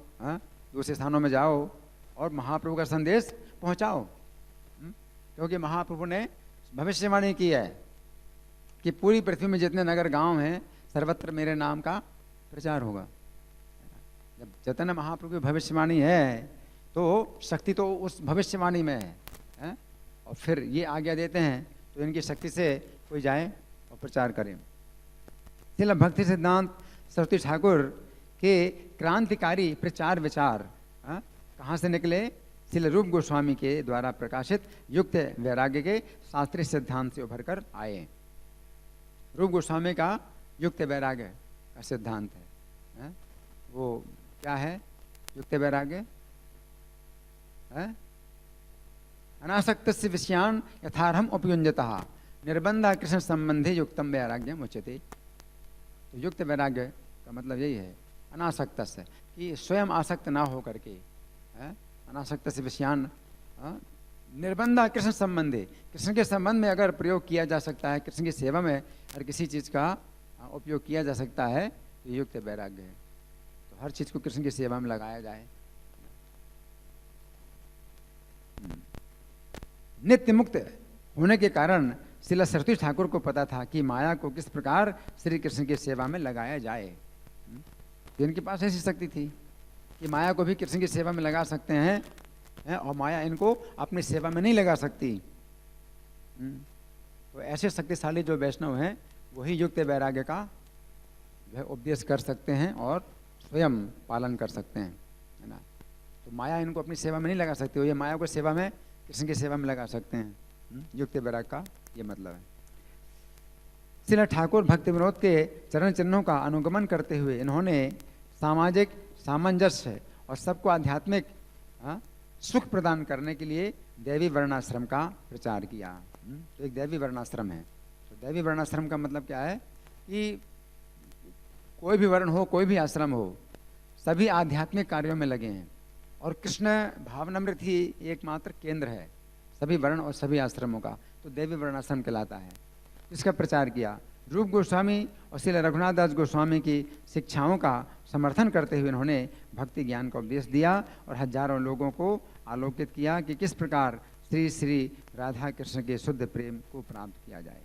दूसरे स्थानों में जाओ और महाप्रभु का संदेश पहुँचाओ। क्योंकि महाप्रभु ने भविष्यवाणी की है कि पूरी पृथ्वी में जितने नगर गांव हैं सर्वत्र मेरे नाम का प्रचार होगा। जब चैतन्य महाप्रभु की भविष्यवाणी है तो शक्ति तो उस भविष्यवाणी में है, और फिर ये आज्ञा देते हैं तो इनकी शक्ति से कोई जाए और प्रचार करे। इसलिए भक्ति सिद्धांत सरस्वती ठाकुर के क्रांतिकारी प्रचार विचार कहाँ से निकले? श्रील रूप गोस्वामी के द्वारा प्रकाशित युक्त वैराग्य के शास्त्रीय सिद्धांत से उभर कर आए। रूप गोस्वामी का युक्त वैराग्य का सिद्धांत है, वो क्या है? युक्त वैराग्य अनासक्तस्य विषयान् यथार्हम् उपयुञ्जतः निर्बंधा कृष्ण संबंधी युक्तम वैराग्यम उच्यते। तो युक्त वैराग्य का मतलब यही है, अनासक्त से, कि स्वयं आसक्त ना हो करके, अनासक्त से विषयान, निर्बंधा कृष्ण संबंधी, कृष्ण के संबंध में अगर प्रयोग किया जा सकता है, कृष्ण की सेवा में अगर किसी चीज़ का उपयोग किया जा सकता है तो युक्त वैराग्य है। तो हर चीज़ को कृष्ण की सेवा में लगाया जाए। नित्य मुक्त होने के कारण श्रील सरस्वती ठाकुर को पता था कि माया को किस प्रकार श्री कृष्ण की सेवा में लगाया जाए। तो इनके पास ऐसी शक्ति थी कि माया को भी कृष्ण की सेवा में लगा सकते हैं, और माया इनको अपनी सेवा में नहीं लगा सकती। तो ऐसे शक्तिशाली जो वैष्णव हैं वही युक्त वैराग्य का जो है उपदेश कर सकते हैं और स्वयं पालन कर सकते हैं, है ना। तो माया इनको अपनी सेवा में नहीं लगा सकती, ये माया को सेवा में, कृष्ण की सेवा में लगा सकते हैं। युक्त वैराग्य का ये मतलब है। श्रील ठाकुर भक्ति विनोद के चरण चिन्हों का अनुगमन करते हुए इन्होंने सामाजिक सामंजस्य और सबको आध्यात्मिक सुख प्रदान करने के लिए दैवी वर्णाश्रम का प्रचार किया। तो एक दैवी वर्णाश्रम है। तो दैवी वर्णाश्रम का मतलब क्या है कि कोई भी वर्ण हो, कोई भी आश्रम हो, सभी आध्यात्मिक कार्यों में लगे हैं, और कृष्ण भावनामृत ही एकमात्र केंद्र है सभी वर्ण और सभी आश्रमों का। तो दैवी वर्णाश्रम कहलाता है। इसका प्रचार किया। रूप गोस्वामी और श्री रघुनाथ दास गोस्वामी की शिक्षाओं का समर्थन करते हुए इन्होंने भक्ति ज्ञान का उपदेश दिया और हजारों लोगों को आलोकित किया कि किस प्रकार श्री श्री राधा कृष्ण के शुद्ध प्रेम को प्राप्त किया जाए।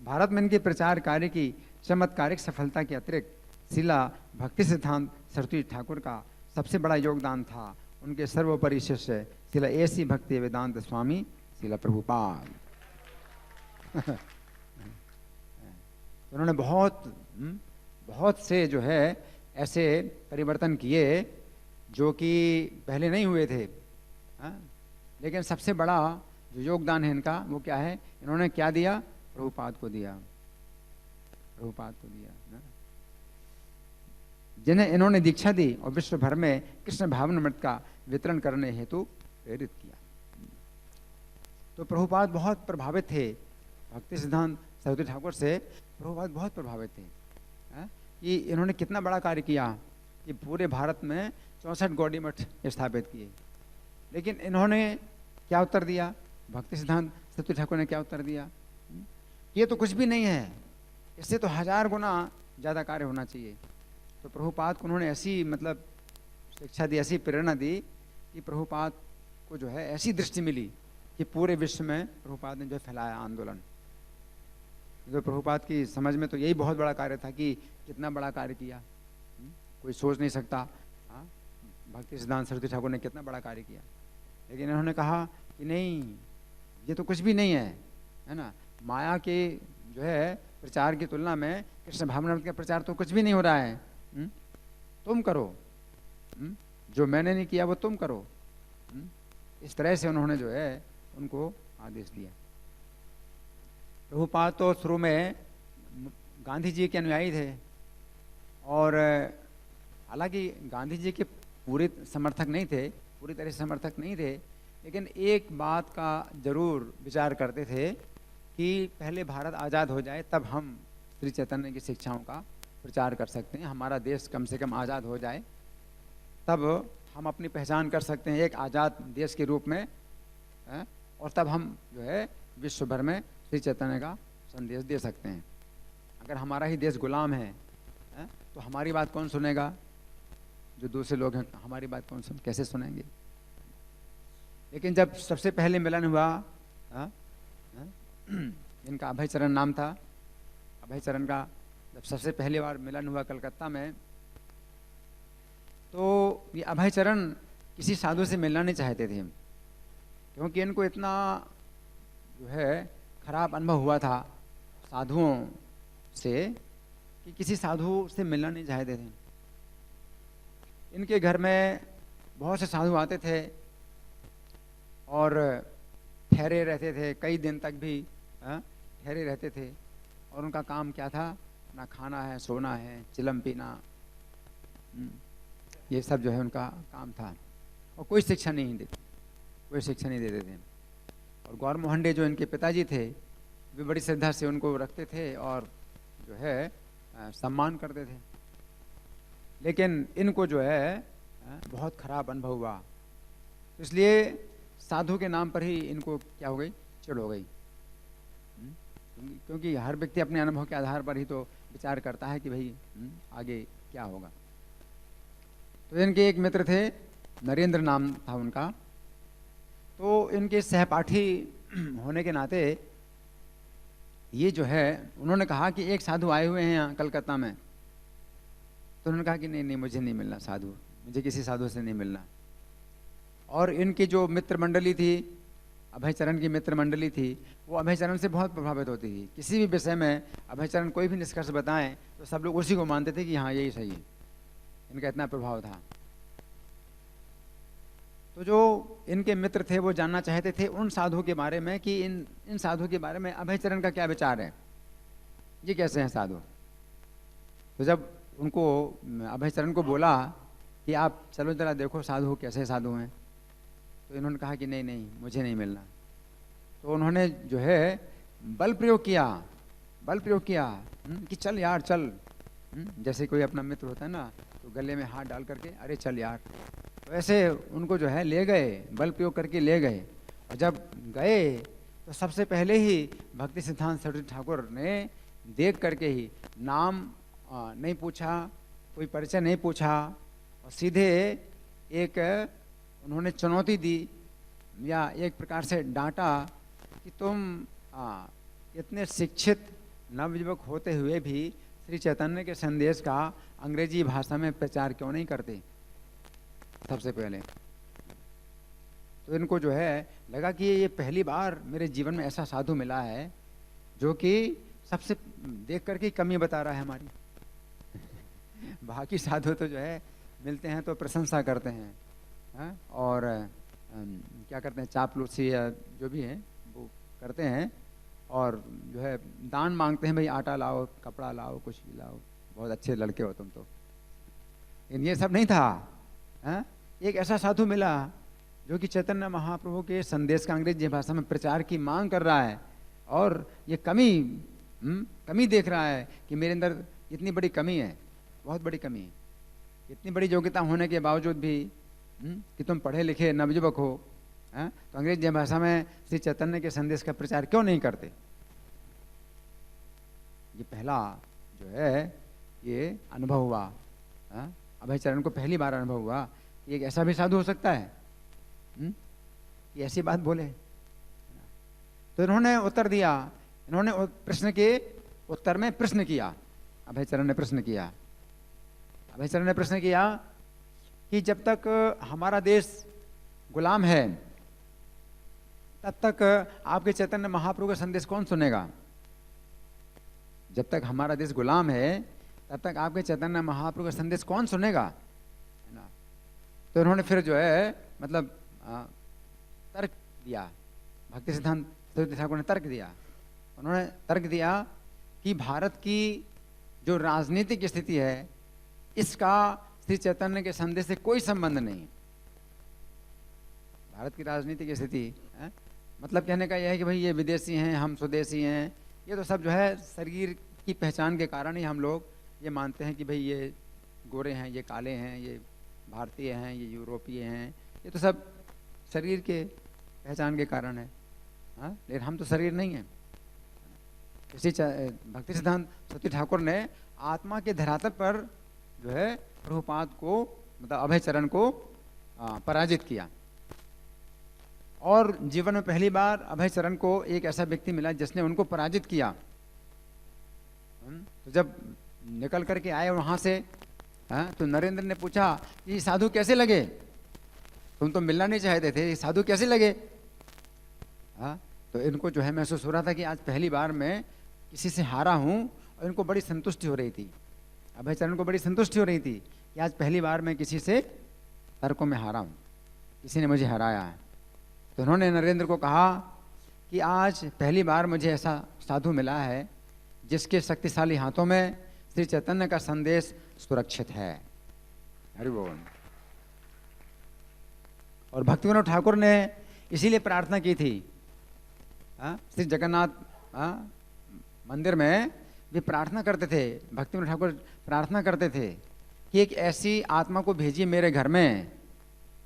भारत में इनके प्रचार कार्य की चमत्कारिक सफलता के अतिरिक्त श्रीला भक्ति सिद्धांत सरस्वती ठाकुर का सबसे बड़ा योगदान था उनके सर्वोपरि शिष्य श्रीला ऐसी भक्ति वेदांत स्वामी श्रीला प्रभुपाद। उन्होंने बहुत से जो है ऐसे परिवर्तन किए जो कि पहले नहीं हुए थे, लेकिन सबसे बड़ा जो योगदान है इनका वो क्या है? इन्होंने क्या दिया? प्रभुपाद को दिया, प्रभुपाद को दिया ना, जिन्हें इन्होंने दीक्षा दी और विश्व भर में कृष्ण भावनामृत का वितरण करने हेतु प्रेरित किया। तो प्रभुपाद बहुत प्रभावित थे भक्ति सिद्धांत सरस्वती ठाकुर से। प्रभुपाद बहुत प्रभावित थे कि इन्होंने कितना बड़ा कार्य किया कि पूरे भारत में 64 गौड़ी मठ स्थापित किए। लेकिन इन्होंने क्या उत्तर दिया? भक्ति सिद्धांत सरस्वती ठाकुर ने क्या उत्तर दिया? ये तो कुछ भी नहीं है, इससे तो 1000 गुना ज़्यादा कार्य होना चाहिए। तो प्रभुपाद को उन्होंने ऐसी मतलब शिक्षा दी, ऐसी प्रेरणा दी कि प्रभुपाद को जो है ऐसी दृष्टि मिली कि पूरे विश्व में प्रभुपाद ने जो फैलाया आंदोलन। तो प्रभुपाद की समझ में तो यही बहुत बड़ा कार्य था कि कितना बड़ा कार्य किया, कोई सोच नहीं सकता। भक्ति सिद्धांत सरस्वती ठाकुर ने कितना बड़ा कार्य किया। लेकिन इन्होंने कहा कि नहीं, ये तो कुछ भी नहीं है ना। माया के जो है प्रचार की तुलना में कृष्ण भावनामृत का प्रचार तो कुछ भी नहीं हो रहा है। तुम करो, जो मैंने नहीं किया वो तुम करो। इस तरह से उन्होंने जो है उनको आदेश दिया। प्रभुपाद तो शुरू में गांधी जी के अनुयायी थे, और हालांकि गांधी जी के पूरे समर्थक नहीं थे, पूरी तरह से समर्थक नहीं थे, लेकिन एक बात का जरूर विचार करते थे कि पहले भारत आज़ाद हो जाए तब हम श्री चैतन्य की शिक्षाओं का प्रचार कर सकते हैं। हमारा देश कम से कम आज़ाद हो जाए तब हम अपनी पहचान कर सकते हैं एक आज़ाद देश के रूप में, और तब हम जो है विश्व भर में श्री चैतन्य का संदेश दे सकते हैं। अगर हमारा ही देश गुलाम है तो हमारी बात कौन सुनेगा? जो दूसरे लोग हैं हमारी बात कैसे सुनेंगे? लेकिन जब सबसे पहले मिलन हुआ, इनका अभय चरण नाम था, अभय चरण का जब सबसे पहली बार मिलन हुआ कलकत्ता में, तो ये अभय चरण किसी साधु से मिलना नहीं चाहते थे, क्योंकि इनको इतना जो है खराब अनुभव हुआ था साधुओं से कि किसी साधु से मिलना नहीं चाहते थे। इनके घर में बहुत से साधु आते थे और ठहरे रहते थे, कई दिन तक भी ठहरे रहते थे। और उनका काम क्या था? ना खाना है, सोना है, चिलम पीना, ये सब जो है उनका काम था। और कोई शिक्षा नहीं देते, कोई शिक्षा नहीं देते थे। और गौर मोहंडे जो इनके पिताजी थे, वे बड़ी श्रद्धा से उनको रखते थे और जो है सम्मान करते थे। लेकिन इनको जो है बहुत खराब अनुभव हुआ, इसलिए साधु के नाम पर ही इनको क्या हो गई? चिढ़ हो गई। क्योंकि हर व्यक्ति अपने अनुभव के आधार पर ही तो विचार करता है कि भाई आगे क्या होगा। तो इनके एक मित्र थे, नरेंद्र नाम था उनका। तो इनके सहपाठी होने के नाते ये जो है, उन्होंने कहा कि एक साधु आए हुए हैं यहाँ कलकत्ता में। तो उन्होंने कहा कि नहीं नहीं, मुझे नहीं मिलना साधु, मुझे किसी साधु से नहीं मिलना। और इनकी जो मित्र मंडली थी, अभयचरण की मित्र मंडली थी, वो अभयचरण से बहुत प्रभावित होती थी। किसी भी विषय में अभयचरण कोई भी निष्कर्ष बताएं तो सब लोग उसी को मानते थे कि हाँ यही सही है। इनका इतना प्रभाव था। तो जो इनके मित्र थे वो जानना चाहते थे उन साधु के बारे में कि इन साधु के बारे में अभयचरण का क्या विचार है, ये कैसे हैं साधु। तो जब उनको अभयचरण को बोला कि आप चलो जरा देखो साधु कैसे साधु हैं, तो इन्होंने कहा कि नहीं नहीं, मुझे नहीं मिलना। तो उन्होंने जो है बल प्रयोग किया कि चल यार चल। जैसे कोई अपना मित्र होता है ना, तो गले में हाथ डाल करके अरे चल यार। तो ऐसे उनको जो है ले गए, बल प्रयोग करके ले गए। और जब गए तो सबसे पहले ही भक्ति सिद्धांत सरस्वती ठाकुर ने देख करके ही नाम नहीं पूछा, कोई परिचय नहीं पूछा, और सीधे एक उन्होंने चुनौती दी या एक प्रकार से डांटा कि तुम इतने शिक्षित नवयुवक होते हुए भी श्री चैतन्य के संदेश का अंग्रेजी भाषा में प्रचार क्यों नहीं करते सबसे पहले। तो इनको जो है लगा कि ये पहली बार मेरे जीवन में ऐसा साधु मिला है जो कि सबसे देख करके कमी बता रहा है हमारी। बाकी साधु तो जो है मिलते हैं तो प्रशंसा करते हैं, और क्या करते हैं, चापलूसी या जो भी है वो करते हैं, और जो है दान मांगते हैं, भाई आटा लाओ, कपड़ा लाओ, कुछ भी लाओ, बहुत अच्छे लड़के हो तुम तो। लेकिन ये सब नहीं था। एक ऐसा साधु मिला जो कि चैतन्य महाप्रभु के संदेश का अंग्रेजी भाषा में प्रचार की मांग कर रहा है, और ये कमी देख रहा है कि मेरे अंदर इतनी बड़ी कमी है, बहुत बड़ी कमी है। इतनी बड़ी योग्यता होने के बावजूद भी कि तुम पढ़े लिखे नवयुवक हो, तो अंग्रेजी भाषा में श्री चैतन्य के संदेश का प्रचार क्यों नहीं करते। ये पहला जो है ये अनुभव हुआ। अभयचरण को पहली बार अनुभव हुआ कि एक ऐसा भी साधु हो सकता है कि ऐसी बात बोले। तो इन्होंने उत्तर दिया, इन्होंने प्रश्न के उत्तर में प्रश्न किया। अभयचरण ने प्रश्न किया कि जब तक हमारा देश गुलाम है तब तक आपके चैतन्य महाप्रभु का संदेश कौन सुनेगा। जब तक हमारा देश गुलाम है तब तक आपके चैतन्य महाप्रभु का संदेश कौन सुनेगा, है ना। तो इन्होंने फिर जो है मतलब तर्क दिया। भक्ति सिद्धांत सरस्वती ठाकुर ने तर्क दिया। उन्होंने तर्क दिया कि भारत की जो राजनीतिक स्थिति है इसका श्री चैतन्य के संदेश से कोई संबंध नहीं। भारत की राजनीतिक स्थिति मतलब कहने का यह है कि भाई ये विदेशी हैं, हम स्वदेशी हैं, ये तो सब जो है शरीर की पहचान के कारण ही हम लोग ये मानते हैं कि भाई ये गोरे हैं, ये काले हैं, ये भारतीय हैं, ये यूरोपीय हैं, ये तो सब शरीर के पहचान के कारण है। लेकिन हम तो शरीर नहीं हैं। इसी भक्ति सिद्धांत सरस्वती ठाकुर ने आत्मा के धरातल पर जो है प्रभुपाद को मतलब अभयचरण को पराजित किया। और जीवन में पहली बार अभयचरण को एक ऐसा व्यक्ति मिला जिसने उनको पराजित किया। तो जब निकल करके आए वहां से तो नरेंद्र ने पूछा कि साधु कैसे लगे, तुम तो मिलना नहीं चाहते थे, साधु कैसे लगे। तो इनको जो है महसूस हो रहा था कि आज पहली बार मैं किसी से हारा हूं, और इनको बड़ी संतुष्टि हो रही थी। अभयचरण को बड़ी संतुष्टि हो रही थी कि कि आज पहली बार मैं किसी से तर्कों में हारा हूँ, किसी ने मुझे हराया है। तो उन्होंने नरेंद्र को कहा कि आज पहली बार मुझे ऐसा साधु मिला है जिसके शक्तिशाली हाथों में श्री चैतन्य का संदेश सुरक्षित है। हरि बोल। और भक्तिविनोद ठाकुर ने इसीलिए प्रार्थना की थी। श्री जगन्नाथ मंदिर में भी प्रार्थना करते थे, भक्तिविनोद ठाकुर प्रार्थना करते थे कि एक ऐसी आत्मा को भेजिए मेरे घर में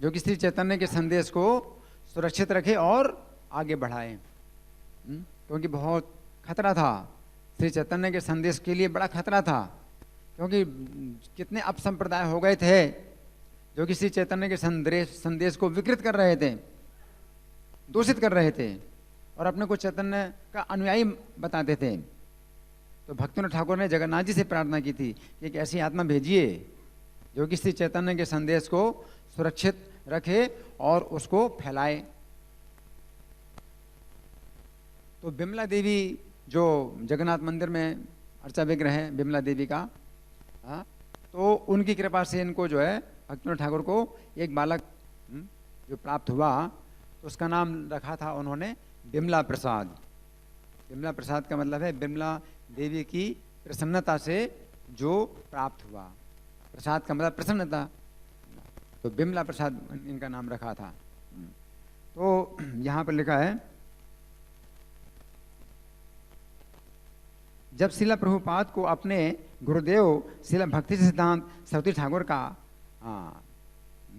जो कि श्री चैतन्य के संदेश को सुरक्षित रखे और आगे बढ़ाए। क्योंकि बहुत खतरा था, श्री चैतन्य के संदेश के लिए बड़ा खतरा था, क्योंकि कितने अपसंप्रदाय हो गए थे जो कि श्री चैतन्य के संदेश को विकृत कर रहे थे, दूषित कर रहे थे और अपने को चैतन्य का अनुयायी बताते थे। तो भक्तिविनोद ठाकुर ने जगन्नाथ जी से प्रार्थना की थी कि एक ऐसी आत्मा भेजिए जो कि श्री चैतन्य के संदेश को सुरक्षित रखे और उसको फैलाए। तो बिमला देवी जो जगन्नाथ मंदिर में अर्चा विग्रह है बिमला देवी का, तो उनकी कृपा से इनको जो है भक्तिविनोद ठाकुर को एक बालक जो प्राप्त हुआ, तो उसका नाम रखा था उन्होंने बिमला प्रसाद। बिमला प्रसाद का मतलब है बिमला देवी की प्रसन्नता से जो प्राप्त हुआ। प्रसाद का मतलब प्रसन्नता, तो बिमला प्रसाद इनका नाम रखा था। तो यहाँ पर लिखा है, जब शिला प्रभुपाद को अपने गुरुदेव शिला भक्ति सिद्धांत सरस्वती ठाकुर का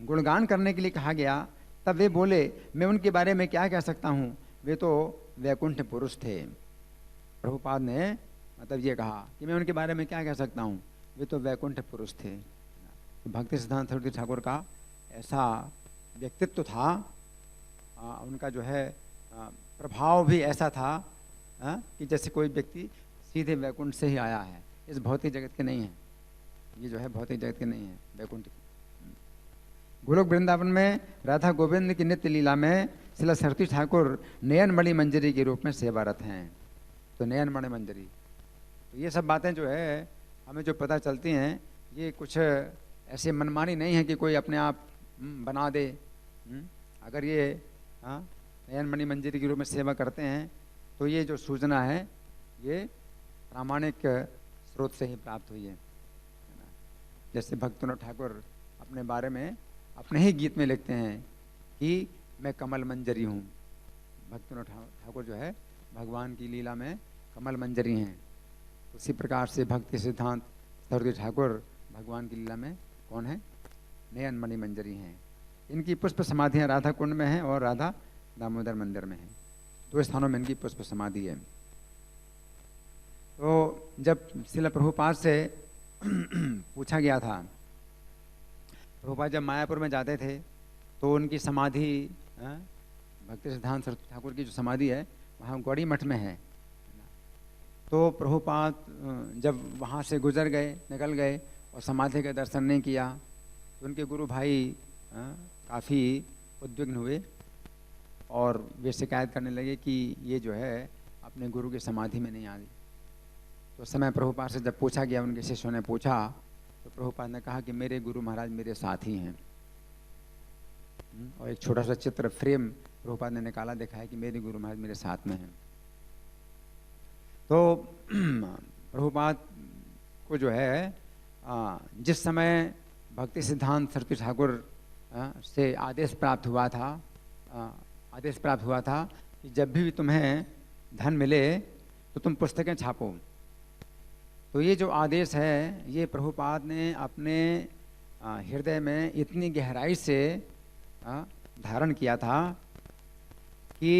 गुणगान करने के लिए कहा गया, तब वे बोले मैं उनके बारे में क्या कह सकता हूँ, वे तो वैकुंठ पुरुष थे। प्रभुपाद ने मतलब ये कहा कि मैं उनके बारे में क्या कह सकता हूँ, वे तो वैकुंठ पुरुष थे। तो भक्ति सिद्धांत सरस्वती ठाकुर का ऐसा व्यक्तित्व था, उनका जो है प्रभाव भी ऐसा था कि जैसे कोई व्यक्ति सीधे वैकुंठ से ही आया है, इस भौतिक जगत के नहीं है, ये जो है भौतिक जगत के नहीं है, वैकुंठ। गोलोक वृंदावन में राधा गोविंद की नित्य लीला में शिला सरस्वती ठाकुर नयन मणि मंजरी के रूप में सेवारत हैं। तो नयन मणि मंजरी, तो ये सब बातें जो है हमें जो पता चलती हैं, ये कुछ ऐसे मनमानी नहीं है कि कोई अपने आप बना दे। अगर ये नयन मणि मंजरी के रूप में सेवा करते हैं तो ये जो सूचना है ये प्रामाणिक स्रोत से ही प्राप्त हुई है। जैसे भक्तिविनोद ठाकुर अपने बारे में अपने ही गीत में लिखते हैं कि मैं कमल मंजरी हूँ। भक्तिविनोद ठाकुर जो है भगवान की लीला में कमल मंजरी हैं। उसी प्रकार से भक्ति सिद्धांत सरस्वती ठाकुर भगवान की लीला में कौन है, नयन मणि मंजरी हैं। इनकी पुष्प समाधियाँ राधा कुंड में हैं और राधा दामोदर मंदिर में हैं। 2 स्थानों में इनकी पुष्प समाधि है। तो जब शिला प्रभुपाद से पूछा गया था, प्रभुपाद जब मायापुर में जाते थे तो उनकी समाधि भक्ति सिद्धांत सरस्वती ठाकुर की जो समाधि है वहाँ गौड़ी मठ में है। तो प्रभुपाद जब वहाँ से गुजर गए, निकल गए और समाधि का दर्शन नहीं किया, तो उनके गुरु भाई काफ़ी उद्विग्न हुए और वे शिकायत करने लगे कि ये जो है अपने गुरु की समाधि में नहीं आ रही। तो समय प्रभुपाद से जब पूछा गया, उनके शिष्यों ने पूछा, तो प्रभुपाद ने कहा कि मेरे गुरु महाराज मेरे साथ ही हैं। और एक छोटा सा चित्र फ्रेम प्रभुपाद ने निकाला, देखा है कि मेरे गुरु महाराज मेरे साथ में हैं। तो प्रभुपाद को जो है जिस समय भक्ति सिद्धांत सरस्वती ठाकुर से आदेश प्राप्त हुआ था कि जब भी तुम्हें धन मिले तो तुम पुस्तकें छापो। तो ये जो आदेश है ये प्रभुपाद ने अपने हृदय में इतनी गहराई से धारण किया था कि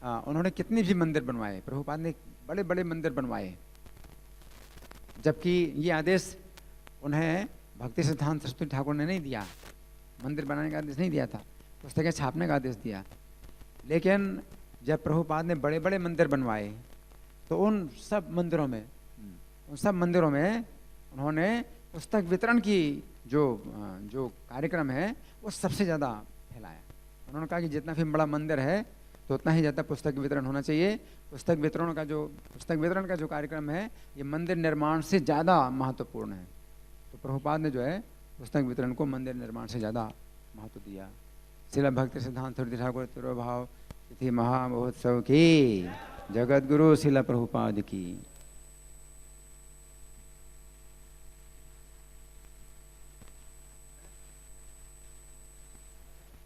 उन्होंने कितने भी मंदिर बनवाए, प्रभुपाद ने बड़े बड़े मंदिर बनवाए, जबकि ये आदेश उन्हें भक्ति सिद्धांत सरस्वती ठाकुर ने नहीं दिया, मंदिर बनाने का आदेश नहीं दिया था, पुस्तकें छापने का आदेश दिया। लेकिन जब प्रभुपाद ने बड़े बड़े मंदिर बनवाए तो उन सब मंदिरों में उन्होंने पुस्तक वितरण की जो कार्यक्रम है वो सबसे ज़्यादा फैलाया। उन्होंने कहा कि जितना भी बड़ा मंदिर है तो उतना ही ज़्यादा पुस्तक वितरण होना चाहिए। पुस्तक वितरण का जो कार्यक्रम है ये मंदिर निर्माण से ज़्यादा महत्वपूर्ण है। तो प्रभुपाद ने जो है पुस्तक वितरण को मंदिर निर्माण से ज़्यादा महत्व दिया। शिला भक्ति सिद्धांत ठाकुर तिरुभाव तिथि महामहोत्सव की, जगत गुरु शिला प्रभुपाद की।